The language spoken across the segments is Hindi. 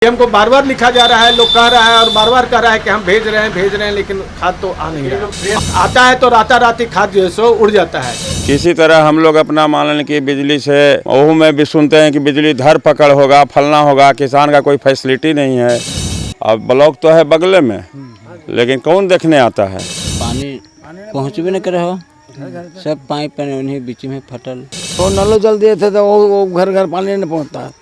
हमको बार बार लिखा जा रहा है, लोग कह रहा है और बार बार कह रहा है कि हम भेज रहे हैं, लेकिन खाद तो आ नहीं रहा। आता है तो राताराती खाद जो है सो उड़ जाता है। किसी तरह हम लोग अपना मान लें कि बिजली से ओहू में भी सुनते हैं कि बिजली धर पकड़ होगा, फलना होगा, किसान का कोई फैसिलिटी नहीं है। अब ब्लॉक तो है बगले में, लेकिन कौन देखने आता है। पानी पहुँच भी नहीं करे हो, सब पाइप उन्हीं बीच में फटल। तो नल जल दिए थे तो वो घर घर पानी नहीं पहुँचता है।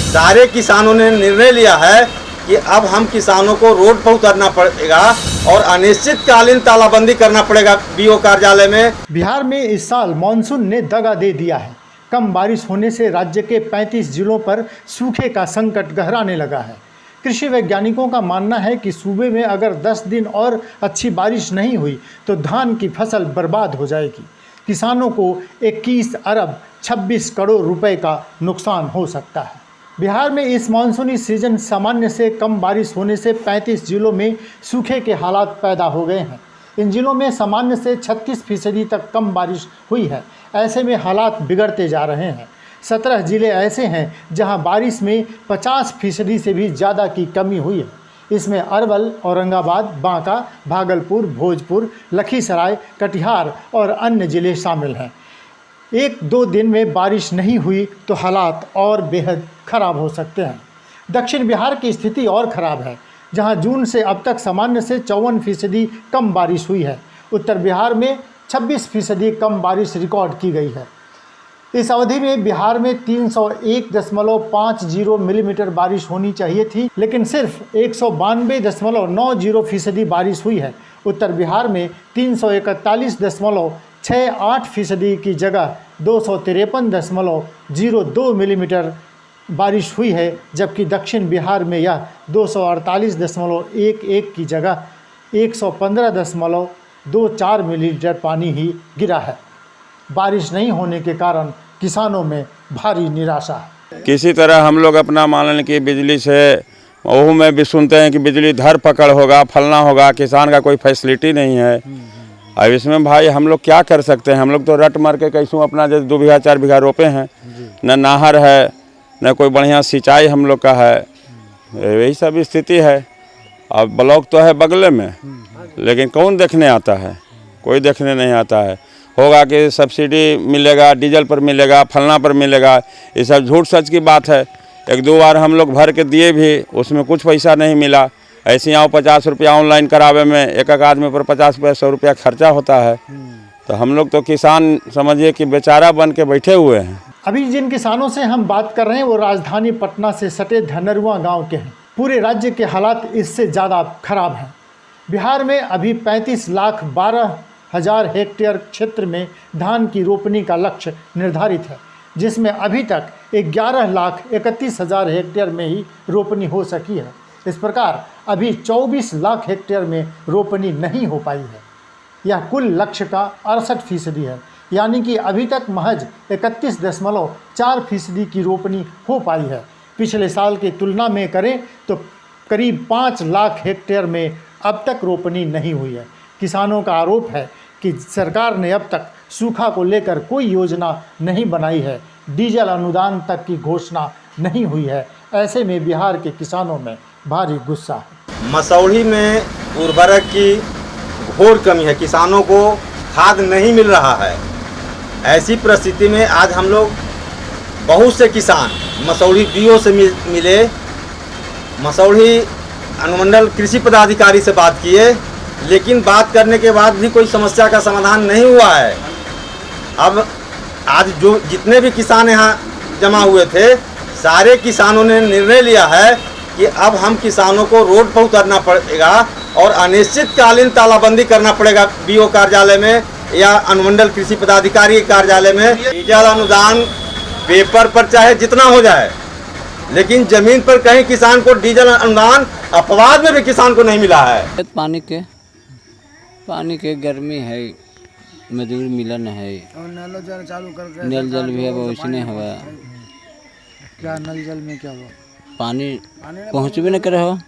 सारे किसानों ने निर्णय लिया है कि अब हम किसानों को रोड पर उतरना पड़ेगा और अनिश्चितकालीन तालाबंदी करना पड़ेगा बीओ कार्यालय में। बिहार में इस साल मानसून ने दगा दे दिया है। कम बारिश होने से राज्य के 35 जिलों पर सूखे का संकट गहराने लगा है। कृषि वैज्ञानिकों का मानना है कि सूबे में अगर 10 दिन और अच्छी बारिश नहीं हुई तो धान की फसल बर्बाद हो जाएगी। किसानों को 21 अरब 26 करोड़ रुपए का नुकसान हो सकता है। बिहार में इस मानसूनी सीजन सामान्य से कम बारिश होने से 35 जिलों में सूखे के हालात पैदा हो गए हैं। इन जिलों में सामान्य से 36% तक कम बारिश हुई है। ऐसे में हालात बिगड़ते जा रहे हैं। 17 जिले ऐसे हैं जहां बारिश में 50% से भी ज़्यादा की कमी हुई है। इसमें अरवल, औरंगाबाद, बांका, भागलपुर, भोजपुर, लखीसराय, कटिहार और अन्य जिले शामिल हैं। 1-2 दिन में बारिश नहीं हुई तो हालात और बेहद ख़राब हो सकते हैं। दक्षिण बिहार की स्थिति और ख़राब है, जहां जून से अब तक सामान्य से 54% कम बारिश हुई है। उत्तर बिहार में 26% कम बारिश रिकॉर्ड की गई है। इस अवधि में बिहार में 301.50 मिलीमीटर बारिश होनी चाहिए थी, लेकिन सिर्फ 192.90% बारिश हुई है। उत्तर बिहार में 341.68% की जगह 253.02 मिलीमीटर बारिश हुई है, जबकि दक्षिण बिहार में यह 248.11 की जगह 115.24 मिलीमीटर पानी ही गिरा है। बारिश नहीं होने के कारण किसानों में भारी निराशा है। किसी तरह हम लोग अपना मान लें कि बिजली से ओहू में भी सुनते हैं कि बिजली धर पकड़ होगा, फलना होगा, किसान का कोई फैसिलिटी नहीं है। अब इसमें भाई हम लोग क्या कर सकते हैं। हम लोग तो रट मार के कैसूँ अपना जैसे 2 बीघा 4 बीघा रोपे हैं, न नहर है न कोई बढ़िया सिंचाई हम लोग का है। यही सब स्थिति है। अब ब्लॉक तो है बगले में, लेकिन कौन देखने आता है। कोई देखने नहीं आता है। होगा कि सब्सिडी मिलेगा, डीजल पर मिलेगा, फलना पर मिलेगा, ये सब झूठ सच की बात है। 1-2 बार हम लोग भर के दिए भी, उसमें कुछ पैसा नहीं मिला। ऐसे यहाँ 50 रुपया ऑनलाइन करावे में एक आदमी पर 50-100 रुपया खर्चा होता है। तो हम लोग तो किसान समझिए कि बेचारा बन के बैठे हुए हैं। अभी जिन किसानों से हम बात कर रहे हैं वो राजधानी पटना से सटे धनरुआ गांव के हैं। पूरे राज्य के हालात इससे ज़्यादा खराब हैं। बिहार में अभी 35,12,000 हेक्टेयर क्षेत्र में धान की रोपनी का लक्ष्य निर्धारित है, जिसमें अभी तक 11,31,000 हेक्टेयर में ही रोपनी हो सकी है। इस प्रकार अभी 24 लाख हेक्टेयर में रोपनी नहीं हो पाई है। यह कुल लक्ष्य का 68% है, यानी कि अभी तक महज 31.4% की रोपनी हो पाई है। पिछले साल की तुलना में करें तो करीब 5 लाख हेक्टेयर में अब तक रोपनी नहीं हुई है। किसानों का आरोप है कि सरकार ने अब तक सूखा को लेकर कोई योजना नहीं बनाई है। डीजल अनुदान तक की घोषणा नहीं हुई है। ऐसे में बिहार के किसानों में भारी गुस्सा है। मसौढ़ी में उर्वरक की घोर कमी है, किसानों को खाद नहीं मिल रहा है। ऐसी परिस्थिति में आज हम लोग बहुत से किसान मसौढ़ी बीओ से मिले, मसौढ़ी अनुमंडल कृषि पदाधिकारी से बात किए, लेकिन बात करने के बाद भी कोई समस्या का समाधान नहीं हुआ है। अब आज जो जितने भी किसान यहाँ जमा हुए थे, सारे किसानों ने निर्णय लिया है कि अब हम किसानों को रोड पर उतरना पड़ेगा और अनिश्चितकालीन तालाबंदी करना पड़ेगा बीओ कार्यालय में या अनुमंडल कृषि पदाधिकारी कार्यालय में। डीजल अनुदान पेपर पर चाहे जितना हो जाए, लेकिन जमीन पर कहीं किसान को डीजल अनुदान अपवाद में भी किसान को नहीं मिला है। पानी के गर्मी है, मजदूर मिलन है, और नल जल चालू कर नल जल भी अब वैसने हुआ। क्या नल जल में क्या हुआ? पानी पहुँच भी नहीं करे हो,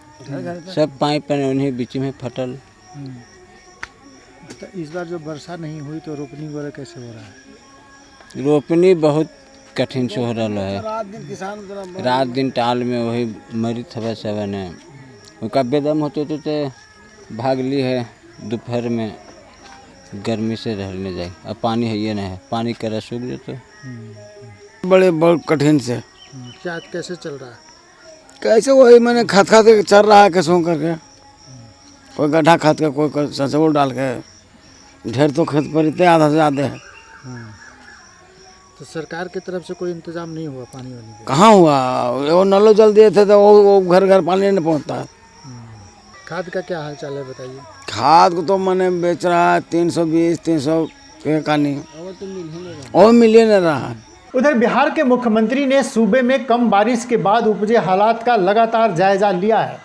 सब पाइप उन्हीं बीच में फटल। तो इस बार जो वर्षा नहीं हुई तो रोपनी वगैरह कैसे हो रहा है? रोपनी बहुत कठिन से हो रहा है। रात दिन टाल में वही मरी थबा सब ने उनका बेदम होते तो भाग ली है। दोपहर में गर्मी से रहने जाए, अब पानी है ये नहीं है, पानी करा सूख जाए तो बड़े बहुत कठिन से। क्या कैसे चल रहा है? कैसे वही मैंने खाद खाद के चल रहा है कैसे करके, कोई गड्ढा खाद का, कोई सरसों डाल के। ढेर तो खेत पर इतने आधा से ज़्यादा है। तो सरकार की तरफ से कोई इंतजाम नहीं हुआ पानी वानी का? कहाँ हुआ, वो नलों जल दिए थे तो वो घर घर पानी नहीं पहुँचता। खाद का क्या हाल चाल है बताइए? खाद को तो मैंने बेच रहा है 320-300 के कहानी, और मिल ही नहीं रहा। उधर बिहार के मुख्यमंत्री ने सूबे में कम बारिश के बाद उपजे हालात का लगातार जायजा लिया है।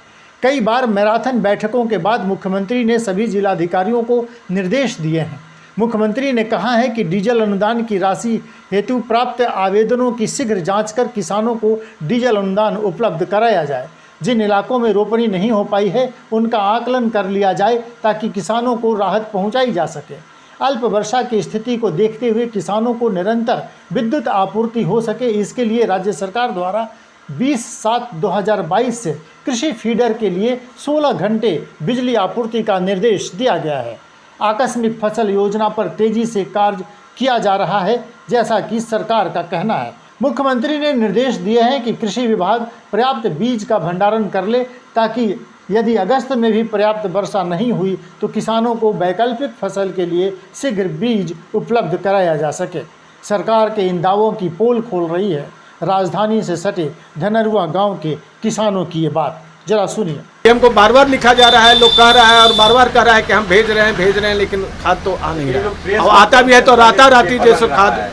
कई बार मैराथन बैठकों के बाद मुख्यमंत्री ने सभी जिलाधिकारियों को निर्देश दिए हैं। मुख्यमंत्री ने कहा है कि डीजल अनुदान की राशि हेतु प्राप्त आवेदनों की शीघ्र जांच कर किसानों को डीजल अनुदान उपलब्ध कराया जाए। जिन इलाकों में रोपनी नहीं हो पाई है उनका आकलन कर लिया जाए ताकि किसानों को राहत पहुंचाई जा सके। अल्प वर्षा की स्थिति को देखते हुए किसानों को निरंतर विद्युत आपूर्ति हो सके, इसके लिए राज्य सरकार द्वारा 20/7/2022 से कृषि फीडर के लिए 16 घंटे बिजली आपूर्ति का निर्देश दिया गया है। आकस्मिक फसल योजना पर तेजी से कार्य किया जा रहा है, जैसा कि सरकार का कहना है। मुख्यमंत्री ने निर्देश दिए हैं कि कृषि विभाग पर्याप्त बीज का भंडारण कर ले ताकि यदि अगस्त में भी पर्याप्त वर्षा नहीं हुई तो किसानों को वैकल्पिक फसल के लिए शीघ्र बीज उपलब्ध कराया जा सके। सरकार के इन दावों की पोल खोल रही है राजधानी से सटे धनरुआ गांव के किसानों की ये बात, जरा सुनिए। हमको बार बार लिखा जा रहा है, लोग कह रहा है और बार बार कह रहा है कि हम भेज रहे हैं, लेकिन खाद तो आ नहीं रहा। और आता भी है तो राताराती जैसे खाद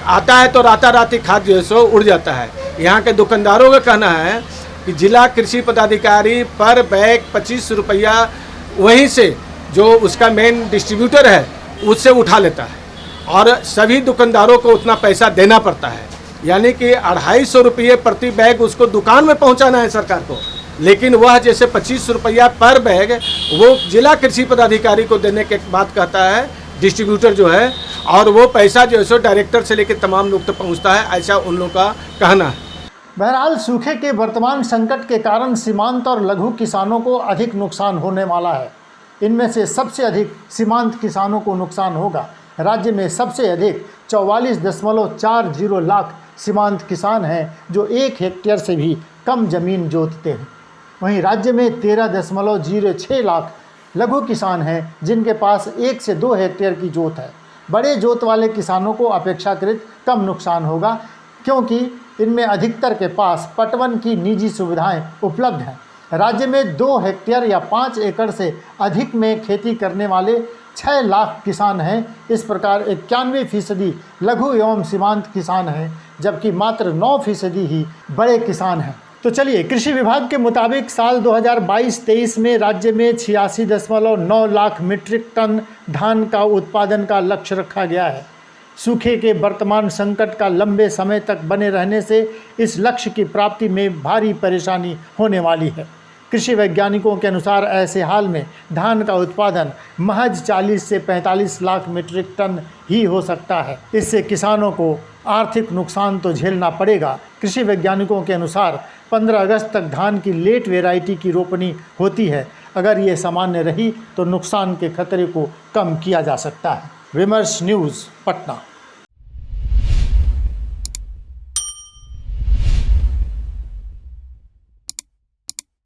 आता है तो राताराती खाद जो है सो उड़ जाता है। यहाँ के दुकानदारों का कहना है कि जिला कृषि पदाधिकारी पर बैग 25 रुपया वहीं से जो उसका मेन डिस्ट्रीब्यूटर है उससे उठा लेता है और सभी दुकानदारों को उतना पैसा देना पड़ता है, यानी कि 250 रुपये प्रति बैग उसको दुकान में पहुंचाना है सरकार को। लेकिन वह जैसे 25 रुपया पर बैग वो जिला कृषि पदाधिकारी को देने के बाद कहता है डिस्ट्रीब्यूटर जो है, और वो पैसा जो है सो डायरेक्टर से लेकर तमाम लोग तक पहुँचता है, ऐसा उन लोगों का कहना है। बहरहाल सूखे के वर्तमान संकट के कारण सीमांत और लघु किसानों को अधिक नुकसान होने वाला है। इनमें से सबसे अधिक सीमांत किसानों को नुकसान होगा। राज्य में सबसे अधिक 44.40 लाख सीमांत किसान हैं जो 1 हेक्टेयर से भी कम जमीन जोतते हैं। वहीं राज्य में 13.06 लाख लघु किसान हैं जिनके पास 1 से 2 हेक्टेयर की जोत है। बड़े जोत वाले किसानों को अपेक्षाकृत कम नुकसान होगा क्योंकि इनमें अधिकतर के पास पटवन की निजी सुविधाएं उपलब्ध हैं। राज्य में 2 हेक्टेयर या 5 एकड़ से अधिक में खेती करने वाले 6 लाख किसान हैं। इस प्रकार 91% लघु एवं सीमांत किसान हैं, जबकि मात्र 9% ही बड़े किसान हैं। तो चलिए, कृषि विभाग के मुताबिक साल 2022-23 में राज्य में 86.9 लाख मीट्रिक टन धान का उत्पादन का लक्ष्य रखा गया है। सूखे के वर्तमान संकट का लंबे समय तक बने रहने से इस लक्ष्य की प्राप्ति में भारी परेशानी होने वाली है। कृषि वैज्ञानिकों के अनुसार ऐसे हाल में धान का उत्पादन महज 40 से 45 लाख मीट्रिक टन ही हो सकता है। इससे किसानों को आर्थिक नुकसान तो झेलना पड़ेगा। कृषि वैज्ञानिकों के अनुसार 15 अगस्त तक धान की लेट वेराइटी की रोपनी होती है। अगर ये सामान्य रही तो नुकसान के खतरे को कम किया जा सकता है। विमर्श न्यूज़, पटना।